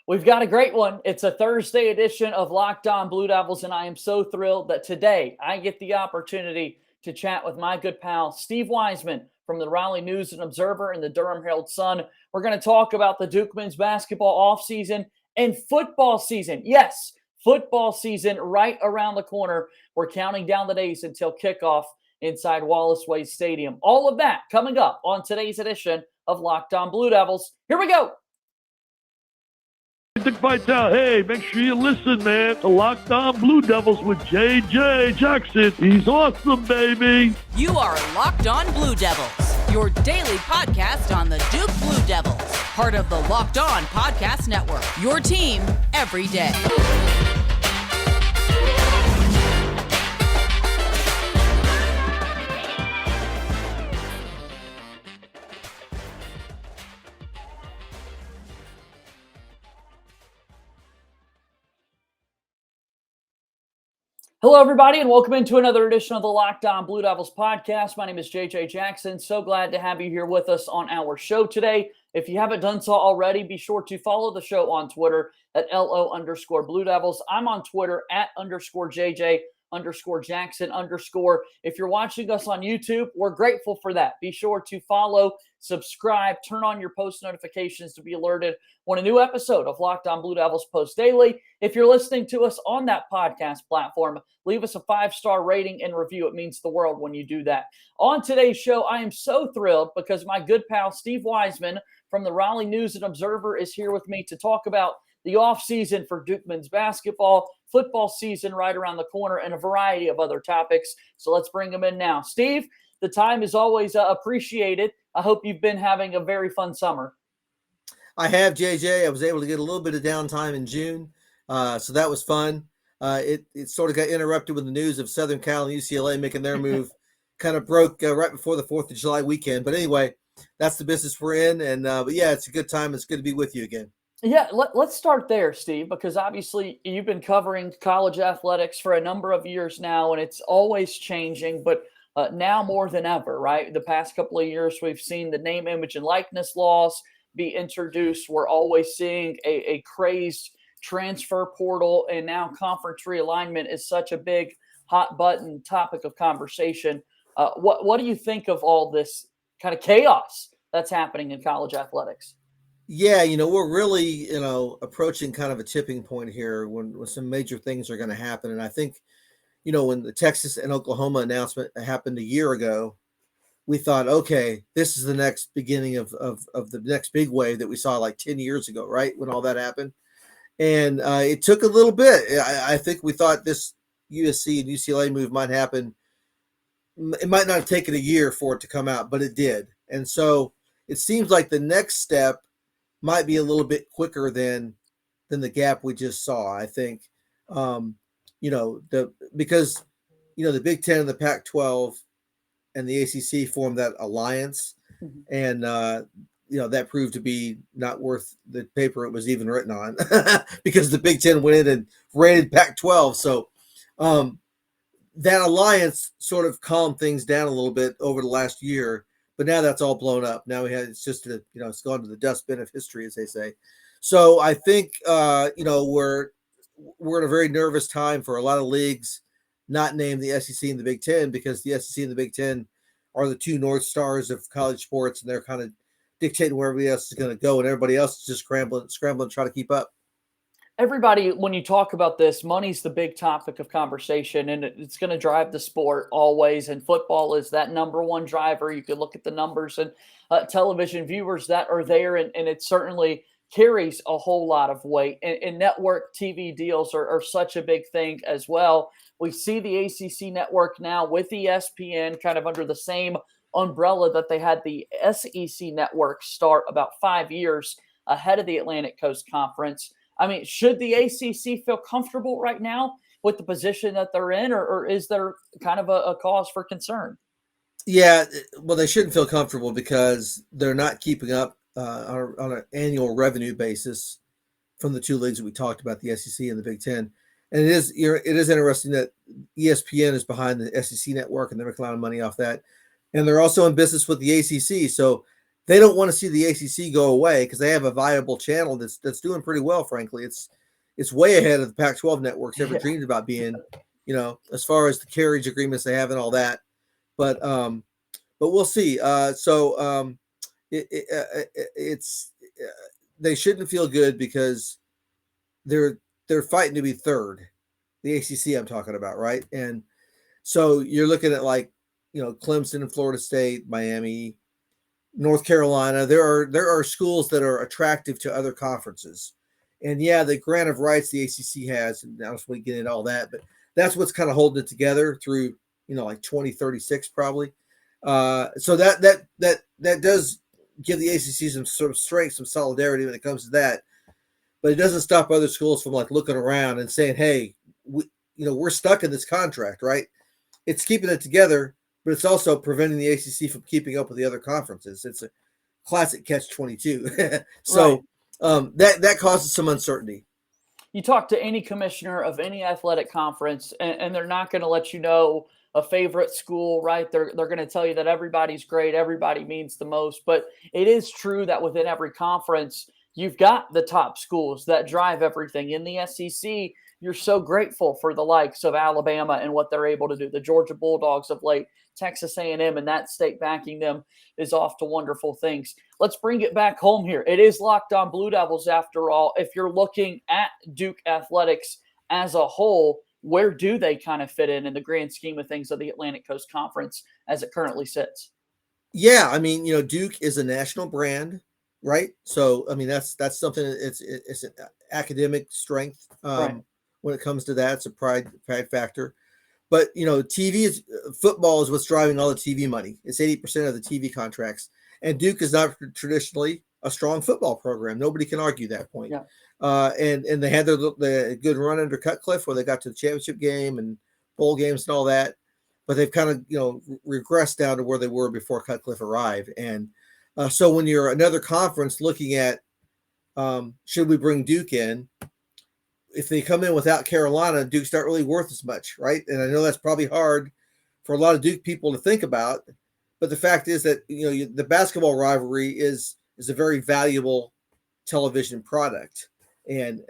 We've got a great one. It's a Thursday edition of Locked On Blue Devils, and I am so thrilled that today I get the opportunity to chat with my good pal, Steve Wiseman from the Raleigh News and Observer and the Durham Herald Sun. We're going to talk about the Duke men's basketball offseason and football season. Yes, football season right around the corner. We're counting down the days until kickoff inside Wallace Wade Stadium. All of that coming up on today's edition of Locked On Blue Devils. Here we go. Dick Vitale, hey, make sure you listen, man, to Locked On Blue Devils with J.J. Jackson. He's awesome, baby. You are Locked On Blue Devils, your daily podcast on the Duke Blue Devils, part of the Locked On Podcast Network, your team every day. Hello, everybody, and welcome into another edition of the Locked On Blue Devils podcast. My name is JJ Jackson. So glad to have you here with us on our show today. If you haven't done so already, be sure to follow the show on Twitter at LO_Blue Devils. I'm on Twitter at _JJ_Jackson_. If you're watching us on YouTube, we're grateful for that. Be sure to follow, subscribe, turn on your post notifications to be alerted when a new episode of Locked On Blue Devils posts daily. If you're listening to us on that podcast platform, leave us a 5-star rating and review. It means the world when you do that. On today's show, I am so thrilled because my good pal Steve Wiseman from the Raleigh News and Observer is here with me to talk about the offseason for Duke men's basketball, football season right around the corner, and a variety of other topics. So let's bring him in now. Steve, the time is always appreciated. I hope you've been having a very fun summer. I have, JJ. I was able to get a little bit of downtime in June, so that was fun. It sort of got interrupted with the news of Southern Cal and UCLA making their move. Kind of broke right before the 4th of July weekend. But anyway, that's the business we're in. And but yeah, it's a good time. It's good to be with you again. Yeah, let's start there, Steve, because obviously you've been covering college athletics for a number of years now, and it's always changing, but now more than ever, right? The past couple of years, we've seen the name, image, and likeness laws be introduced. We're always seeing a crazed transfer portal, and now conference realignment is such a big hot button topic of conversation. What do you think of all this kind of chaos that's happening in college athletics? Yeah, we're really, approaching kind of a tipping point here when some major things are going to happen. And I think, when the Texas and Oklahoma announcement happened a year ago, we thought, okay, this is the next beginning of the next big wave that we saw like 10 years ago, right? When all that happened. And it took a little bit. I think we thought this USC and UCLA move might happen. It might not have taken a year for it to come out, but it did. And so it seems like the next step might be a little bit quicker than the gap we just saw. I think, because the Big Ten and the Pac-12 and the ACC formed that alliance, and that proved to be not worth the paper it was even written on because the Big Ten went in and raided Pac-12. So that alliance sort of calmed things down a little bit over the last year. But now that's all blown up. Now it's just it's gone to the dustbin of history, as they say. So I think we're in a very nervous time for a lot of leagues, not named the SEC and the Big Ten, because the SEC and the Big Ten are the two North Stars of college sports, and they're kind of dictating where everybody else is going to go, and everybody else is just scrambling to try to keep up. Everybody, when you talk about this, money's the big topic of conversation, and it's going to drive the sport always. And football is that number one driver. You can look at the numbers and television viewers that are there, and it certainly carries a whole lot of weight. And network TV deals are such a big thing as well. We see the ACC network now with ESPN kind of under the same umbrella that they had the SEC network start about 5 years ahead of the Atlantic Coast Conference. I mean, should the ACC feel comfortable right now with the position that they're in, or is there kind of a cause for concern? Yeah, well, they shouldn't feel comfortable because they're not keeping up on an annual revenue basis from the two leagues that we talked about, the SEC and the Big Ten. And it is interesting that ESPN is behind the SEC network, and they're making a lot of money off that. And they're also in business with the ACC, so they don't want to see the ACC go away because they have a viable channel that's doing pretty well. Frankly, it's way ahead of the Pac-12 networks ever dreamed about being. As far as the carriage agreements they have and all that. But we'll see. They shouldn't feel good because they're fighting to be third. The ACC I'm talking about, right? And so you're looking at Clemson and Florida State, Miami, North Carolina. There are schools that are attractive to other conferences, and the grant of rights the ACC has, and I don't want to get into all that, but that's what's kind of holding it together through 2036 probably. So that does give the ACC some sort of strength, some solidarity when it comes to that, but it doesn't stop other schools from looking around and saying, hey, we're stuck in this contract, right? It's keeping it together, but it's also preventing the ACC from keeping up with the other conferences. It's a classic catch-22. So right. That causes some uncertainty. You talk to any commissioner of any athletic conference, and they're not going to let you know a favorite school, right? They're going to tell you that everybody's great, everybody means the most. But it is true that within every conference, you've got the top schools that drive everything. In the SEC, you're so grateful for the likes of Alabama and what they're able to do. The Georgia Bulldogs of late, Texas A&M, and that state backing them is off to wonderful things. Let's bring it back home here. It is Locked On Blue Devils after all. If you're looking at Duke athletics as a whole, where do they kind of fit in the grand scheme of things of the Atlantic Coast Conference as it currently sits? Yeah, I mean, Duke is a national brand, right? So, I mean, that's something. It's an academic strength right. When it comes to that. It's a pride factor. But football is what's driving all the TV money. It's 80% of the TV contracts, and Duke is not traditionally a strong football program. Nobody can argue that point. Yeah. And they had the good run under Cutcliffe where they got to the championship game and bowl games and all that, but they've kind of regressed down to where they were before Cutcliffe arrived. And so when you're another conference looking at should we bring Duke in, if they come in without Carolina, Duke's not really worth as much, right? And I know that's probably hard for a lot of Duke people to think about, but the fact is that the basketball rivalry is a very valuable television product. And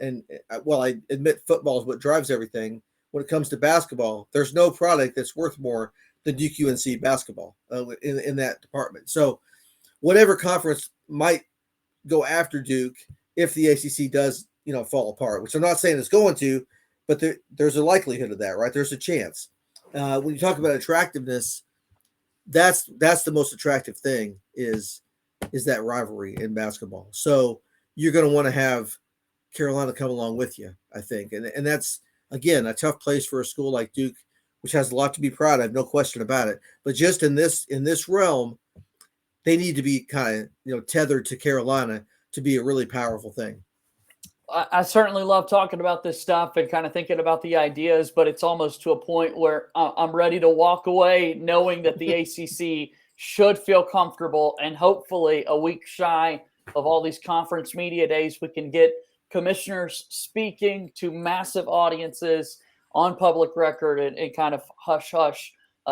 while I admit football is what drives everything, when it comes to basketball, there's no product that's worth more than Duke UNC basketball in that department. So whatever conference might go after Duke, if the ACC does fall apart, which I'm not saying it's going to, but there's a likelihood of that, right? There's a chance. When you talk about attractiveness, that's the most attractive thing is that rivalry in basketball. So you're going to want to have Carolina come along with you, I think. And that's, again, a tough place for a school like Duke, which has a lot to be proud of, no question about it. But just in this realm, they need to be kind of, tethered to Carolina to be a really powerful thing. I certainly love talking about this stuff and kind of thinking about the ideas, but it's almost to a point where I'm ready to walk away knowing that the ACC should feel comfortable, and hopefully a week shy of all these conference media days, we can get commissioners speaking to massive audiences on public record and kind of hush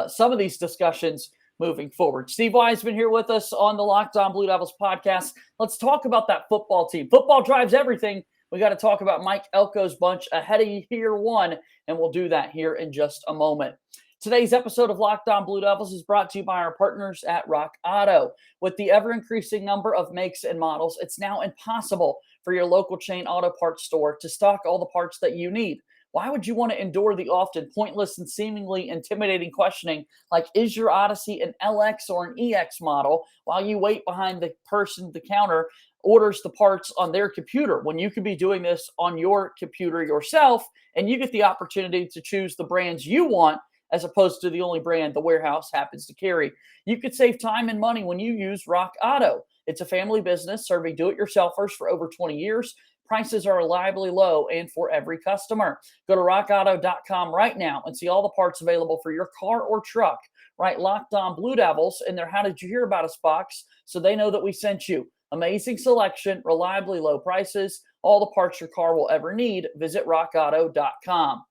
some of these discussions moving forward. Steve Wiseman here with us on the Locked On Blue Devils podcast. Let's talk about that football team. Football drives everything. We got to talk about Mike Elko's bunch ahead of year one, and we'll do that here in just a moment. Today's episode of Locked On Blue Devils is brought to you by our partners at Rock Auto. With the ever-increasing number of makes and models, it's now impossible for your local chain auto parts store to stock all the parts that you need. Why would you want to endure the often pointless and seemingly intimidating questioning like, is your Odyssey an LX or an EX model, while you wait behind the person at the counter orders the parts on their computer, when you could be doing this on your computer yourself, and you get the opportunity to choose the brands you want as opposed to the only brand the warehouse happens to carry. You could save time and money when you use Rock Auto. It's a family business serving do-it-yourselfers for over 20 years. Prices are reliably low and for every customer. Go to rockauto.com right now and see all the parts available for your car or truck. Right, Locked On Blue Devils in their How Did You Hear About Us box so they know that we sent you. Amazing selection, reliably low prices, all the parts your car will ever need. Visit rockauto.com.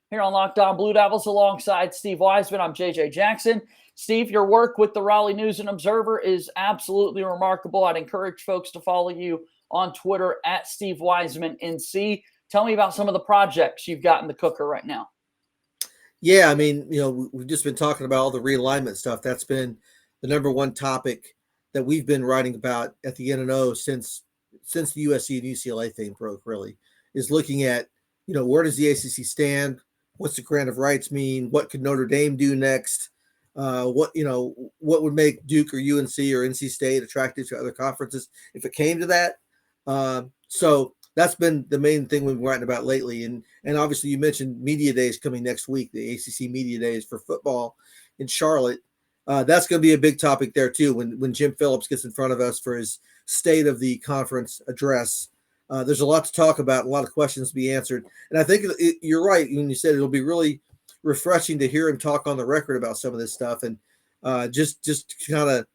Here on Locked On Blue Devils alongside Steve Wiseman, I'm JJ Jackson. Steve, your work with the Raleigh News and Observer is absolutely remarkable. I'd encourage folks to follow you on Twitter at Steve Wiseman NC. Tell me about some of the projects you've got in the cooker right now. Yeah, I mean, we've just been talking about all the realignment stuff. That's been the number one topic that we've been writing about at the N&O since the USC and UCLA thing broke, really, is looking at, where does the ACC stand? What's the grant of rights mean? What could Notre Dame do next? What would make Duke or UNC or NC State attractive to other conferences if it came to that? So that's been the main thing we've been writing about lately. And obviously you mentioned Media Days coming next week, the ACC Media Days for football in Charlotte. That's going to be a big topic there too. When Jim Phillips gets in front of us for his state of the conference address, there's a lot to talk about, a lot of questions to be answered. And I think you're right when you said it'll be really refreshing to hear him talk on the record about some of this stuff and just kind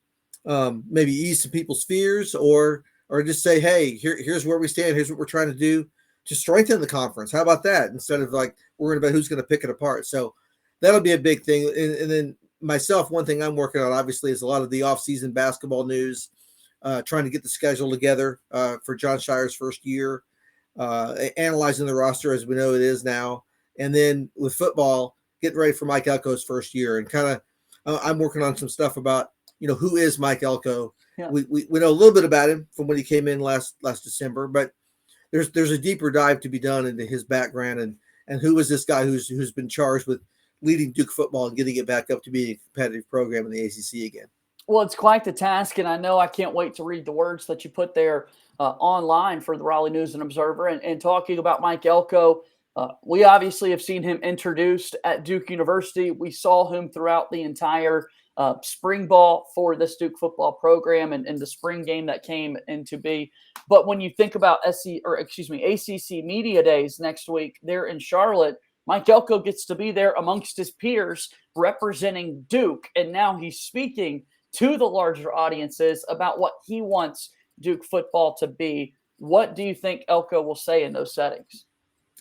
of maybe ease some people's fears or just say, hey, here's where we stand. Here's what we're trying to do to strengthen the conference. How about that? Instead of like worrying about who's going to pick it apart. So that'll be a big thing. And then myself, one thing I'm working on obviously is a lot of the off-season basketball news, trying to get the schedule together for John Shire's first year, analyzing the roster as we know it is now. And then with football, getting ready for Mike Elko's first year and kind of I'm working on some stuff about, who is Mike Elko? Yeah. We know a little bit about him from when he came in last December, but there's a deeper dive to be done into his background and who is this guy who's been charged with leading Duke football and getting it back up to be a competitive program in the ACC again. Well, it's quite the task, and I know I can't wait to read the words that you put there online for the Raleigh News and Observer. And talking about Mike Elko, we obviously have seen him introduced at Duke University. We saw him throughout the entire spring ball for this Duke football program and the spring game that came into be. But when you think about ACC Media Days next week there in Charlotte, Mike Elko gets to be there amongst his peers representing Duke. And now he's speaking to the larger audiences about what he wants Duke football to be. What do you think Elko will say in those settings?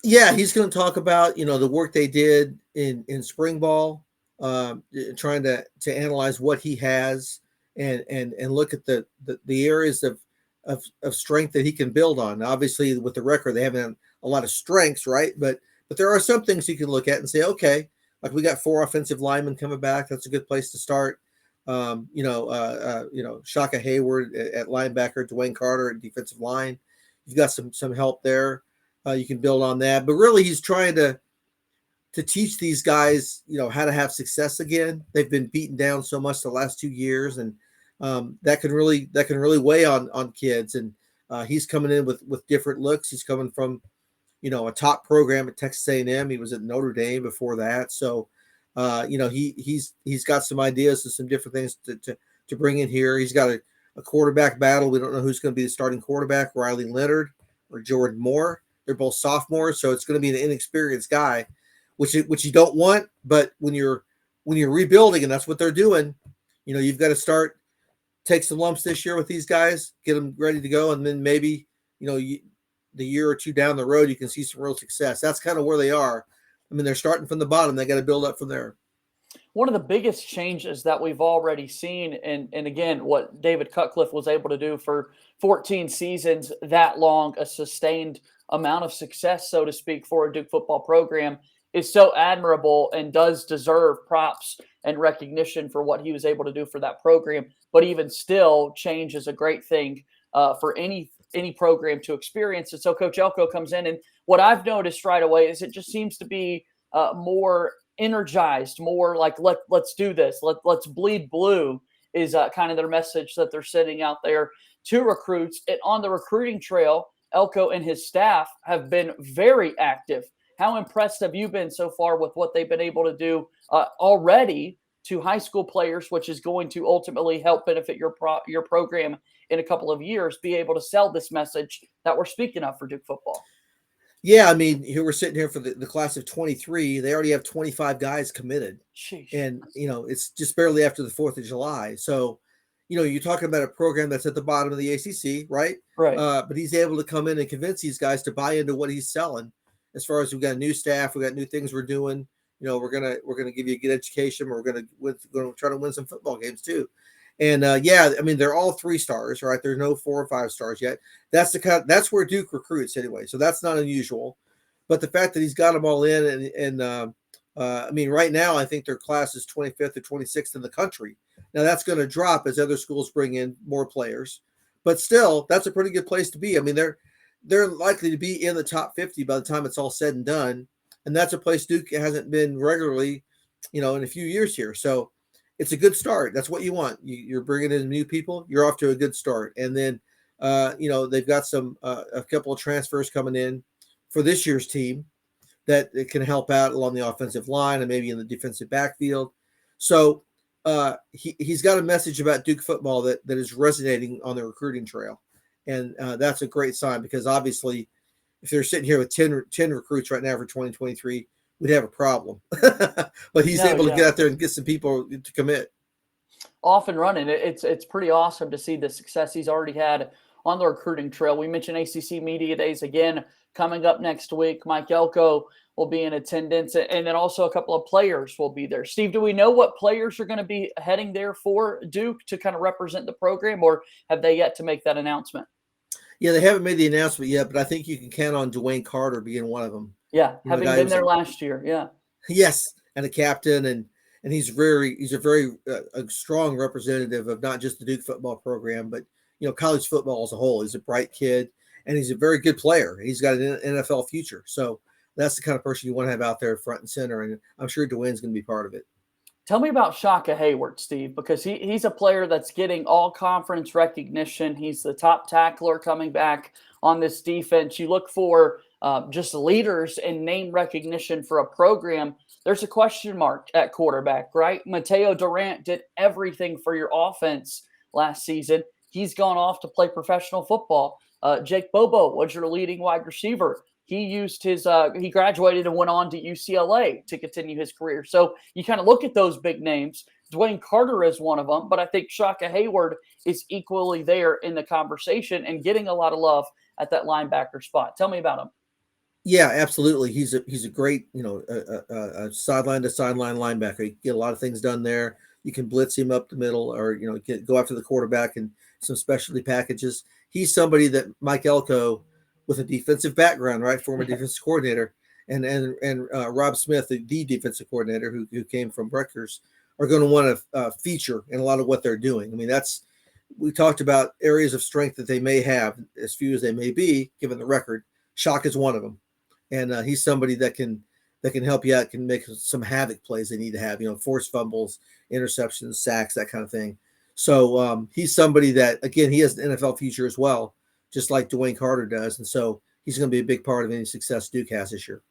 Yeah, he's going to talk about, the work they did in spring ball, trying to analyze what he has and look at the areas of strength that he can build on. Obviously, with the record, they haven't a lot of strengths, right? But there are some things you can look at and say, okay, like we got 4 offensive linemen coming back. That's a good place to start. Shaka Hayward at linebacker, Dwayne Carter at defensive line. You've got some help there. You can build on that. But really, he's trying to teach these guys, how to have success again. They've been beaten down so much the last 2 years, and that can really weigh on kids. And he's coming in with different looks. He's coming from, a top program at Texas A&M. He was at Notre Dame before that. So, he's got some ideas and some different things to bring in here. He's got a quarterback battle. We don't know who's going to be the starting quarterback, Riley Leonard or Jordan Moore. They're both sophomores, so it's going to be an inexperienced guy, which you don't want. But when you're rebuilding, and that's what they're doing, you've got to take some lumps this year with these guys, get them ready to go, and then maybe the year or two down the road you can see some real success. That's kind of where they are. I mean, they're starting from the bottom. They got to build up from there. One of the biggest changes that we've already seen, and again, what David Cutcliffe was able to do for 14 seasons, that long, a sustained amount of success, so to speak, for a Duke football program is so admirable and does deserve props and recognition for what he was able to do for that program. But even still, change is a great thing for any program to experience. And so Coach Elko comes in, and what I've noticed right away is it just seems to be more energized, more like let's do this, let's bleed blue is kind of their message that they're sending out there to recruits. And on the recruiting trail, Elko and his staff have been very active. How impressed have you been so far with what they've been able to do already to high school players, which is going to ultimately help benefit your program in a couple of years, be able to sell this message that we're speaking of for Duke football? Yeah, I mean, here we're sitting here for the class of 23. They already have 25 guys committed. Sheesh. And, it's just barely after the 4th of July. So, you're talking about a program that's at the bottom of the ACC, right? Right. But he's able to come in and convince these guys to buy into what he's selling. As far as we've got new staff, we've got new things we're doing, we're gonna give you a good education. We're gonna try to win some football games too. And they're all 3 stars, right? There's no 4 or 5 stars yet. That's where Duke recruits anyway, so that's not unusual. But the fact that he's got them all in, and right now I think their class is 25th or 26th in the country. Now that's going to drop as other schools bring in more players, but still, that's a pretty good place to be. I mean, they're likely to be in the top 50 by the time it's all said and done, and that's a place Duke hasn't been regularly, in a few years here. So it's a good start. That's what you want. You're bringing in new people. You're off to a good start, and then they've got a couple of transfers coming in for this year's team that it can help out along the offensive line and maybe in the defensive backfield. So he's got a message about Duke football that is resonating on the recruiting trail. And that's a great sign, because obviously if they're sitting here with 10 recruits right now for 2023, we'd have a problem. But he's able to get out there and get some people to commit. Off and running. It's pretty awesome to see the success he's already had on the recruiting trail. We mentioned ACC Media Days again coming up next week. Mike Elko will be in attendance, and then also a couple of players will be there. Steve, do we know what players are going to be heading there for Duke to kind of represent the program, or have they yet to make that announcement? Yeah, they haven't made the announcement yet, but I think you can count on Dwayne Carter being one of them. Yeah, having been there last year. Yeah. Yes, and a captain, and he's a very strong representative of not just the Duke football program, but college football as a whole. He's a bright kid, and he's a very good player. He's got an NFL future, so that's the kind of person you want to have out there front and center, and I'm sure Dwayne's going to be part of it. Tell me about Shaka Hayward, Steve, because he's a player that's getting all conference recognition. He's the top tackler coming back on this defense. You look for just leaders and name recognition for a program. There's a question mark at quarterback, right? Mateo Durant did everything for your offense last season. He's gone off to play professional football. Jake Bobo was your leading wide receiver. He used he graduated and went on to UCLA to continue his career. So you kind of look at those big names. Dwayne Carter is one of them, but I think Shaka Hayward is equally there in the conversation and getting a lot of love at that linebacker spot. Tell me about him. Yeah, absolutely. He's a great, a sideline to sideline linebacker. You get a lot of things done there. You can blitz him up the middle, or go after the quarterback and some specialty packages. He's somebody that Mike Elko, with a defensive background, right, former defensive coordinator, and Rob Smith, the defensive coordinator who came from Rutgers, are going to want to feature in a lot of what they're doing. I mean, we talked about areas of strength that they may have, as few as they may be, given the record. Shock is one of them, and he's somebody that can help you out, can make some havoc plays they need to have, forced fumbles, interceptions, sacks, that kind of thing. So he's somebody that, again, he has an NFL future as well, just like Dwayne Carter does. And so he's going to be a big part of any success Duke has this year.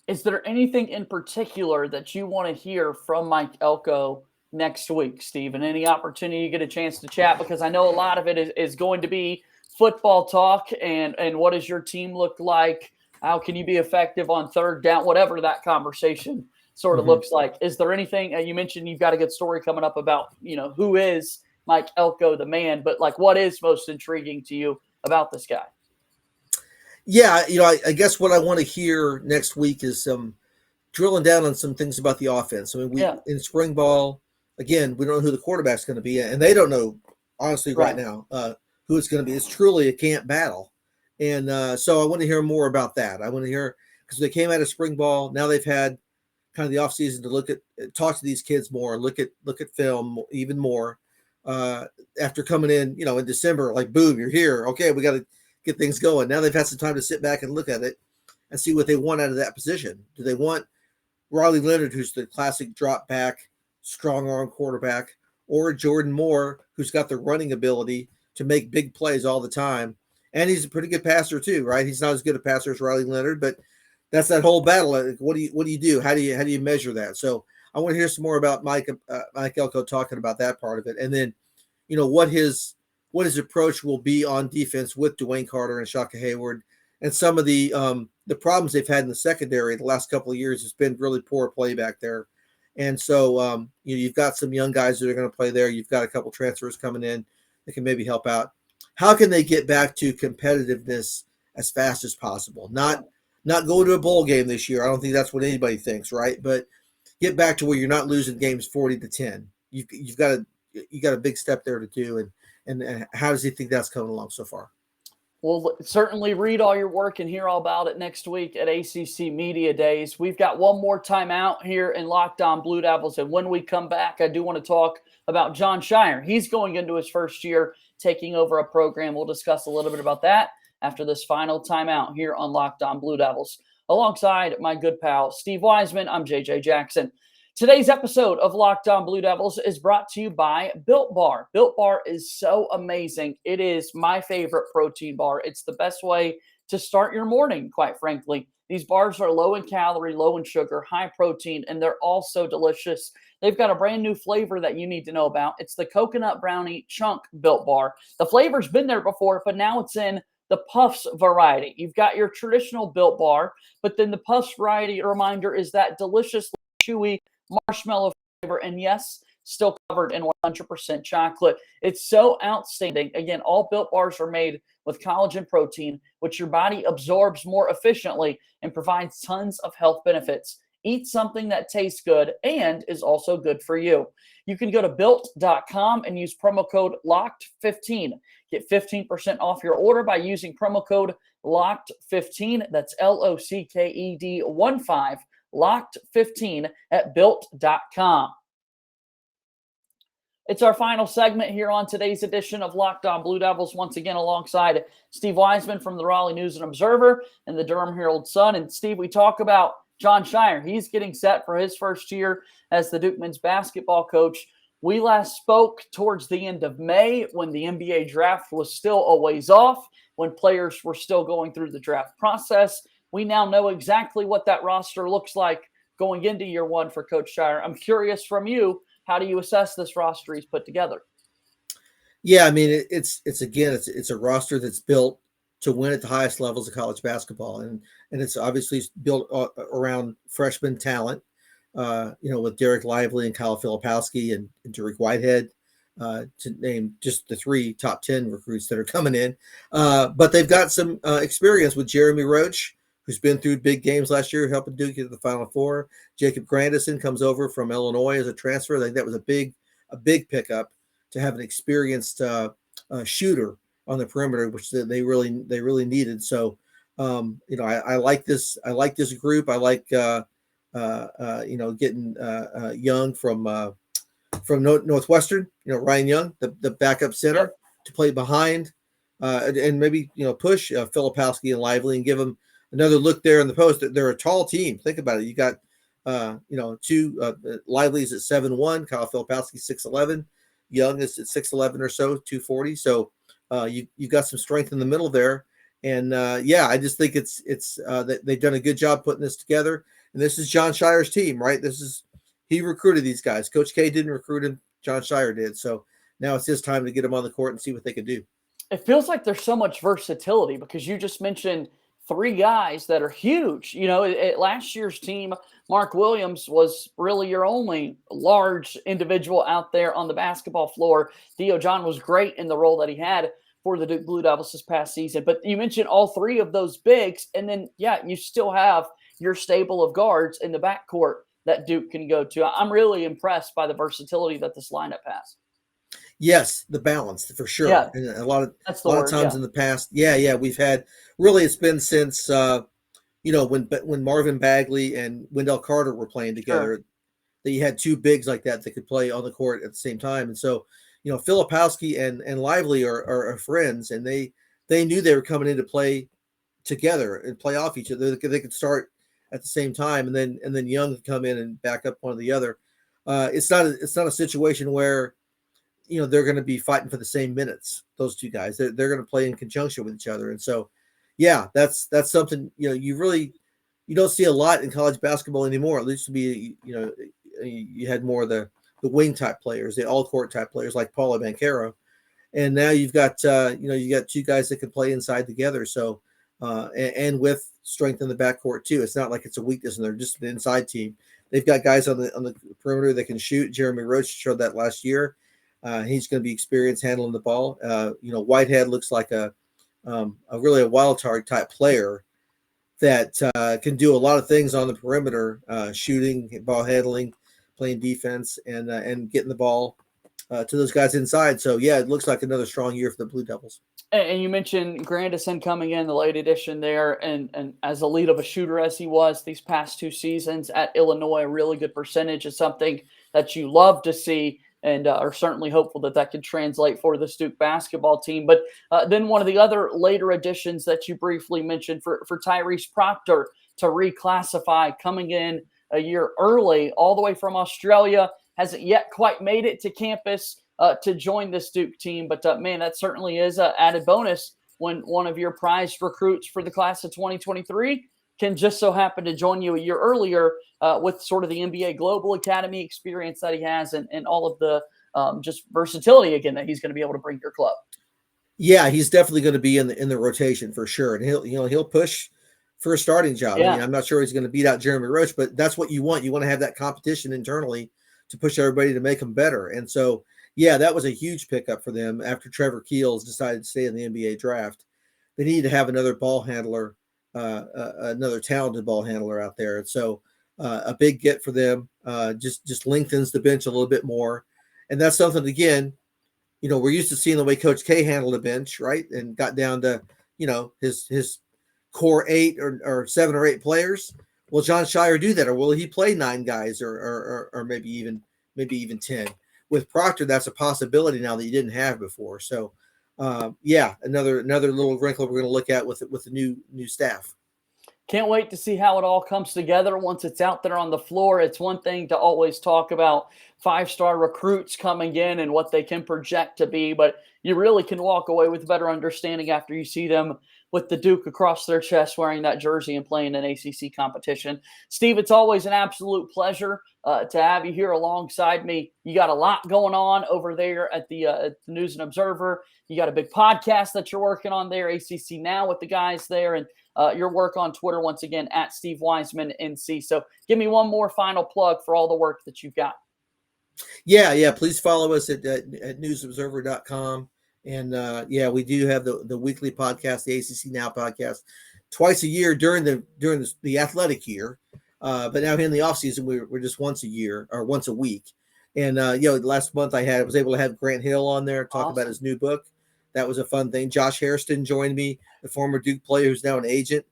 Is there anything in particular that you want to hear from Mike Elko next week, Steve? And any opportunity you get a chance to chat? Because I know a lot of it is going to be football talk and what does your team look like? How can you be effective on third down? Whatever that conversation sort of looks like. Is there anything you mentioned? You've got a good story coming up about, who is Mike Elko, the man, but what is most intriguing to you about this guy? Yeah, I guess what I want to hear next week is drilling down on some things about the offense. I mean, in spring ball, again, we don't know who the quarterback's going to be, and they don't know, honestly, right now, who it's going to be. It's truly a camp battle. And so I want to hear more about that. I want to hear, because they came out of spring ball, now they've had kind of the offseason to talk to these kids more, look at film even more. After coming in, in December, boom, you're here. Okay, we got to get things going. Now they've had some time to sit back and look at it and see what they want out of that position. Do they want Riley Leonard, who's the classic drop back, strong arm quarterback, or Jordan Moore, who's got the running ability to make big plays all the time? And he's a pretty good passer too, right? He's not as good a passer as Riley Leonard, but that's that whole battle. What do you do? How do you measure that? So I want to hear some more about Mike Elko talking about that part of it, and then, what his approach will be on defense with Dwayne Carter and Shaka Hayward, and some of the problems they've had in the secondary the last couple of years has been really poor play back there, and so you've got some young guys that are going to play there. You've got a couple transfers coming in that can maybe help out. How can they get back to competitiveness as fast as possible? Not not going to a bowl game this year. I don't think that's what anybody thinks, right? But get back to where you're not losing games 40-10. You've got a big step there to do. And how does he think that's coming along so far? We'll certainly read all your work and hear all about it next week at ACC Media Days. We've got one more time out here in Locked On Blue Devils, and when we come back, I do want to talk about Jon Scheyer. He's going into his first year taking over a program. We'll discuss a little bit about that after this final timeout here on Locked On Blue Devils. Alongside my good pal, Steve Wiseman, I'm JJ Jackson. Today's episode of Locked On Blue Devils is brought to you by Built Bar. Built Bar is so amazing. It is my favorite protein bar. It's the best way to start your morning, quite frankly. These bars are low in calorie, low in sugar, high protein, and they're all so delicious. They've got a brand new flavor that you need to know about. It's the Coconut Brownie Chunk Built Bar. The flavor's been there before, but now it's in the Puffs variety. You've got your traditional Built Bar, but then the Puffs variety, a reminder, is that delicious, chewy marshmallow flavor, and yes, still covered in 100% chocolate. It's so outstanding. Again, all Built Bars are made with collagen protein, which your body absorbs more efficiently and provides tons of health benefits. Eat something that tastes good and is also good for you. You can go to built.com and use promo code LOCKED15. Get 15% off your order by using promo code LOCKED15. That's LOCKED15. Locked15 at built.com. It's our final segment here on today's edition of Locked On Blue Devils, once again alongside Steve Wiseman from the Raleigh News Observer and the Durham Herald Sun. And Steve, we talk about Jon Scheyer. He's getting set for his first year as the Duke men's basketball coach. We last spoke towards the end of May when the NBA draft was still a ways off, when players were still going through the draft process. We now know exactly what that roster looks like going into year one for Coach Scheyer. I'm curious from you, how do you assess this roster he's put together? Yeah, I mean, it's a roster that's built to win at the highest levels of college basketball, and it's obviously built around freshman talent. With Derek Lively and Kyle Filipowski and Derek Whitehead, to name just the 3 top 10 recruits that are coming in. But they've got some experience with Jeremy Roach, who's been through big games last year, helping Duke get to the Final Four. Jacob Grandison comes over from Illinois as a transfer. I think that was a big pickup to have an experienced shooter on the perimeter, which they really needed. So, I like this. I like this group. I like getting Young from Northwestern. Ryan Young, the backup center, to play behind, and maybe push Filipowski and Lively and give them another look there in the post. They're a tall team. Think about it. You got, Lively's at 7'1", Kyle Filipowski 6'11", Young is at 6'11" or so, 240. So you've got some strength in the middle there. And I just think it's they've done a good job putting this together. And this is Jon Scheyer's team, right? He recruited these guys. Coach K didn't recruit him. Jon Scheyer did. So now it's his time to get them on the court and see what they can do. It feels like there's so much versatility because you just mentioned 3 guys that are huge. At last year's team, Mark Williams was really your only large individual out there on the basketball floor. Theo John was great in the role that he had for the Duke Blue Devils this past season. But you mentioned all 3 of those bigs, and then, you still have your stable of guards in the backcourt that Duke can go to. I'm really impressed by the versatility that this lineup has. Yes, the balance for sure. Yeah, and a lot of times in the past, we've had really. It's been since when Marvin Bagley and Wendell Carter were playing together, that you had 2 bigs like that could play on the court at the same time. And so, Filipowski and Lively are friends, and they knew they were coming in to play together and play off each other. They could start at the same time, and then Young could come in and back up one or the other. It's not a situation where they're going to be fighting for the same minutes. Those 2 guys, they're going to play in conjunction with each other. And so, that's something, you don't see a lot in college basketball anymore. It used to be, you had more of the wing type players, the all court type players like Paulo Banchero. And now you've got, you got 2 guys that can play inside together. So, and with strength in the backcourt too. It's not like it's a weakness and they're just an inside team. They've got guys on the perimeter that can shoot. Jeremy Roach showed that last year. He's going to be experienced handling the ball. Whitehead looks like a really a wild card type player. that can do a lot of things on the perimeter, shooting, ball handling, playing defense, and getting the ball to those guys inside. So, yeah, it looks like another strong year for the Blue Devils. And you mentioned Grandison coming in, the late addition there, and as elite of a shooter as he was these past 2 seasons at Illinois, a really good percentage is something that you love to see, and are certainly hopeful that that could translate for the Duke basketball team. But then one of the other later additions that you briefly mentioned for Tyrese Proctor to reclassify, coming in a year early, all the way from Australia, hasn't yet quite made it to campus to join this Duke team. But, man, that certainly is an added bonus when one of your prized recruits for the class of 2023 can just so happen to join you a year earlier with sort of the NBA Global Academy experience that he has and all of the just versatility, again, that he's going to be able to bring your club. Yeah, he's definitely going to be in the rotation for sure. And he'll push for a starting job. Yeah. I mean, I'm not sure he's going to beat out Jeremy Roach, but that's what you want. You want to have that competition internally to push everybody to make them better. And so, yeah, that was a huge pickup for them after Trevor Keels decided to stay in the NBA draft. They needed to have another ball handler, another talented ball handler out there. And so a big get for them, just lengthens the bench a little bit more. And that's something, again, we're used to seeing the way Coach K handled the bench, right? And got down to, his core 8 or 7 or 8 players. Will John Shire do that? Or will he play 9 guys or maybe even 10? With Proctor, that's a possibility now that you didn't have before. So, another little wrinkle we're going to look at with the new staff. Can't wait to see how it all comes together once it's out there on the floor. It's one thing to always talk about 5-star recruits coming in and what they can project to be, but you really can walk away with a better understanding after you see them with the Duke across their chest wearing that jersey and playing an ACC competition. Steve, it's always an absolute pleasure to have you here alongside me. You got a lot going on over there at the News and Observer. You got a big podcast that you're working on there, ACC Now, with the guys there, and your work on Twitter, once again, at Steve Wiseman NC. So give me one more final plug for all the work that you've got. Yeah. Please follow us at newsobserver.com. And we do have the weekly podcast, the ACC Now podcast, twice a year during the athletic year. But now in the off season, we're just once a year or once a week. And last month I was able to have Grant Hill on there talk about his new book. That was a fun thing. Josh Hairston joined me, the former Duke player who's now an agent,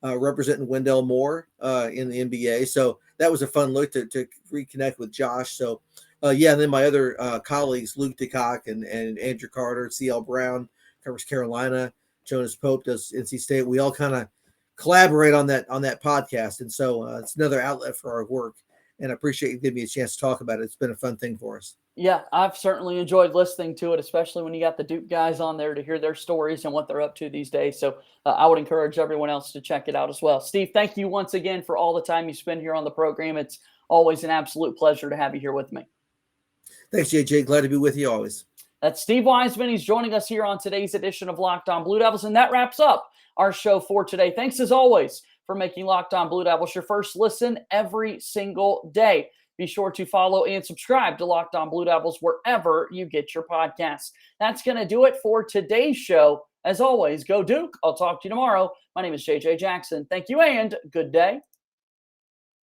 representing Wendell Moore in the NBA. So that was a fun look to reconnect with Josh. So. And then my other colleagues, Luke DeCock and Andrew Carter, C.L. Brown covers Carolina, Jonas Pope does NC State. We all kind of collaborate on that podcast, and so it's another outlet for our work. And I appreciate you giving me a chance to talk about it. It's been a fun thing for us. Yeah, I've certainly enjoyed listening to it, especially when you got the Duke guys on there to hear their stories and what they're up to these days. So I would encourage everyone else to check it out as well. Steve, thank you once again for all the time you spend here on the program. It's always an absolute pleasure to have you here with me. Thanks, JJ. Glad to be with you always. That's Steve Wiseman. He's joining us here on today's edition of Locked On Blue Devils, and that wraps up our show for today. Thanks, as always, for making Locked On Blue Devils your first listen every single day. Be sure to follow and subscribe to Locked On Blue Devils wherever you get your podcasts. That's going to do it for today's show. As always, go Duke. I'll talk to you tomorrow. My name is JJ Jackson. Thank you and good day.